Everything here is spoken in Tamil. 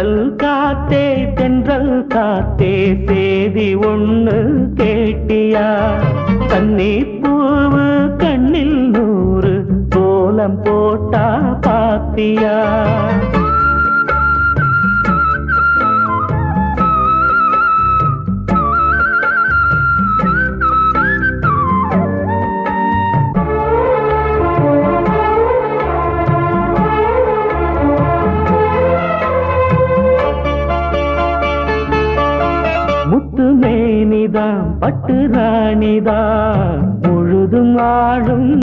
தென்றல் காத்தே தென்றல் காத்தே சேதி ஒண்ணு கேட்டியா கன்னி பூவு கண்ணில் நூறு கோலம் போட்டா பாத்தியா முத்து மேனிதான் பட்டு ராணிதான் முழுதும் ஆளும்